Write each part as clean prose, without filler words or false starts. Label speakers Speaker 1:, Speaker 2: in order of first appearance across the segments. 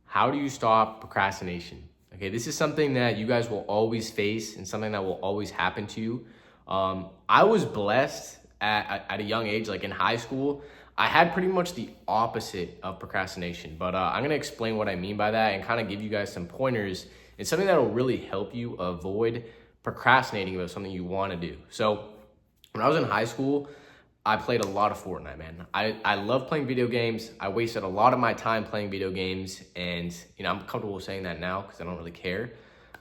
Speaker 1: How do you stop procrastination? Okay, this is something that you guys will always face and something that will always happen to you. I was blessed at a young age, like in high school. I had pretty much the opposite of procrastination, but I'm gonna explain what I mean by that and kind of give you guys some pointers and something that will really help you avoid procrastinating about something you wanna do. So when I was in high school, I played a lot of Fortnite, man. I love playing video games. I wasted a lot of my time playing video games, and I'm comfortable saying that now because I don't really care.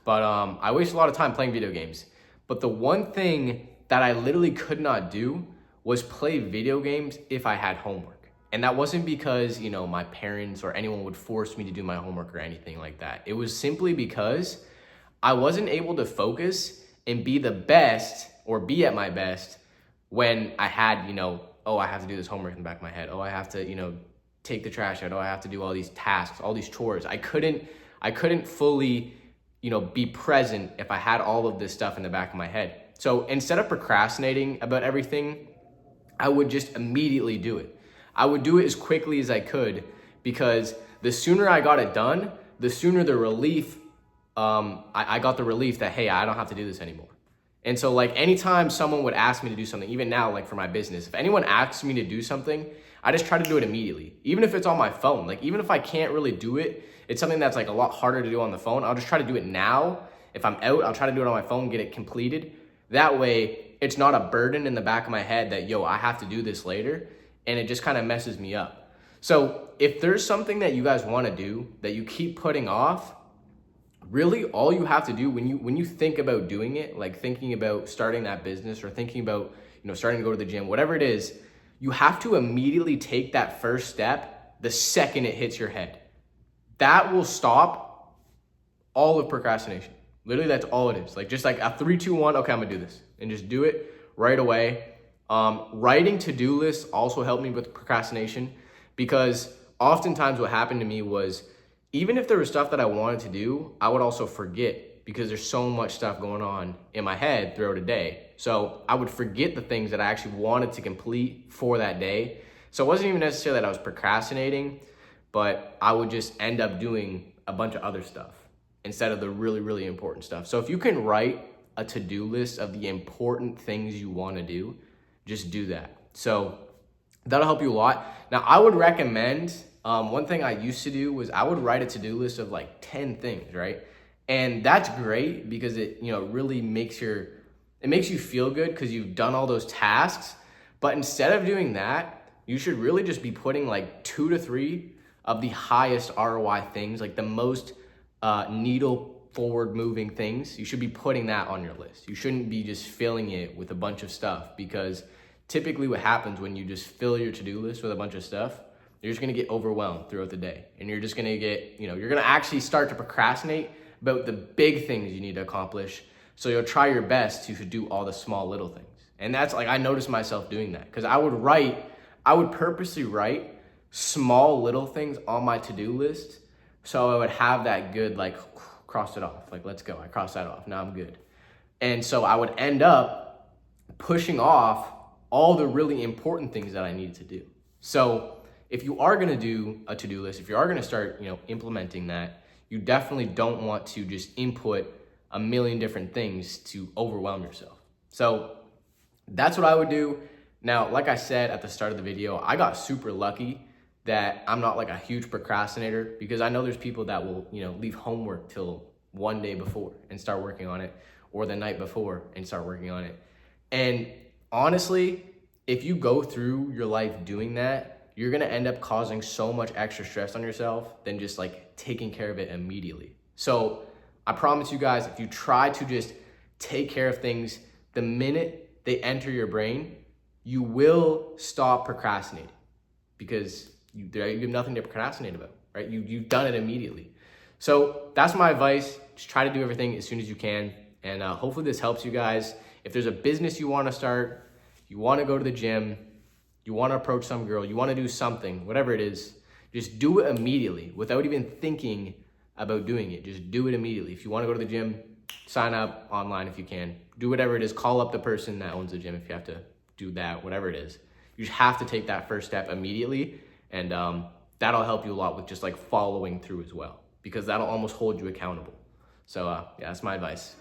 Speaker 1: But I wasted a lot of time playing video games. But the one thing that I literally could not do was play video games if I had homework. And that wasn't because, my parents or anyone would force me to do my homework or anything like that. It was simply because I wasn't able to focus and be the best or be at my best when I had, I have to do this homework in the back of my head. Oh, I have to, take the trash out. Oh, I have to do all these tasks, all these chores. I couldn't fully, be present if I had all of this stuff in the back of my head. So instead of procrastinating about everything, I would just immediately do it. I would do it as quickly as I could because the sooner I got it done, the sooner the relief, I got the relief that, hey, I don't have to do this anymore. And so anytime someone would ask me to do something, even now, for my business, if anyone asks me to do something, I just try to do it immediately. Even if it's on my phone, even if I can't really do it, it's something that's a lot harder to do on the phone. I'll just try to do it now. If I'm out, I'll try to do it on my phone, get it completed. That way it's not a burden in the back of my head that, I have to do this later. And it just kind of messes me up. So if there's something that you guys want to do that you keep putting off, really all you have to do when you think about doing it, thinking about starting that business or thinking about, starting to go to the gym, whatever it is, you have to immediately take that first step the second it hits your head. That will stop all of procrastination. Literally, that's all it is. Just a 3, 2, 1, okay, I'm gonna do this. And just do it right away. Writing to-do lists also helped me with procrastination because oftentimes what happened to me was even if there was stuff that I wanted to do, I would also forget because there's so much stuff going on in my head throughout a day. So I would forget the things that I actually wanted to complete for that day. So it wasn't even necessarily that I was procrastinating, but I would just end up doing a bunch of other stuff instead of the really, really important stuff. So if you can write a to-do list of the important things you want to do, just do that. So that'll help you a lot. Now, I would recommend, one thing I used to do was I would write a to-do list of 10 things, right? And that's great because it, really makes you feel good because you've done all those tasks. But instead of doing that, you should really just be putting 2 to 3 of the highest ROI things, the most needle forward moving things. You should be putting that on your list. You shouldn't be just filling it with a bunch of stuff because typically what happens when you just fill your to-do list with a bunch of stuff, you're just gonna get overwhelmed throughout the day. And you're just gonna get, you're gonna actually start to procrastinate about the big things you need to accomplish. So you'll try your best to do all the small little things. And that's I noticed myself doing that because I would purposely write small little things on my to-do list. So I would have that good, cross it off. Let's go, I crossed that off, now I'm good. And so I would end up pushing off all the really important things that I needed to do. So if you are gonna do a to-do list, if you are gonna start, implementing that, you definitely don't want to just input a million different things to overwhelm yourself. So that's what I would do. Now, like I said at the start of the video, I got super lucky that I'm not a huge procrastinator because I know there's people that will, leave homework till one day before and start working on it, or the night before and start working on it. And honestly, if you go through your life doing that, you're gonna end up causing so much extra stress on yourself than just taking care of it immediately. So I promise you guys, if you try to just take care of things the minute they enter your brain, you will stop procrastinating because you have nothing to procrastinate about, right? You've done it immediately. So that's my advice. Just try to do everything as soon as you can. And hopefully this helps you guys. If there's a business you want to start, you want to go to the gym, you want to approach some girl, you want to do something, whatever it is, just do it immediately without even thinking about doing it. Just do it immediately. If you want to go to the gym, sign up online if you can. Do whatever it is. Call up the person that owns the gym if you have to do that, whatever it is. You just have to take that first step immediately. And that'll help you a lot with just like following through as well, because that'll almost hold you accountable. So yeah, that's my advice.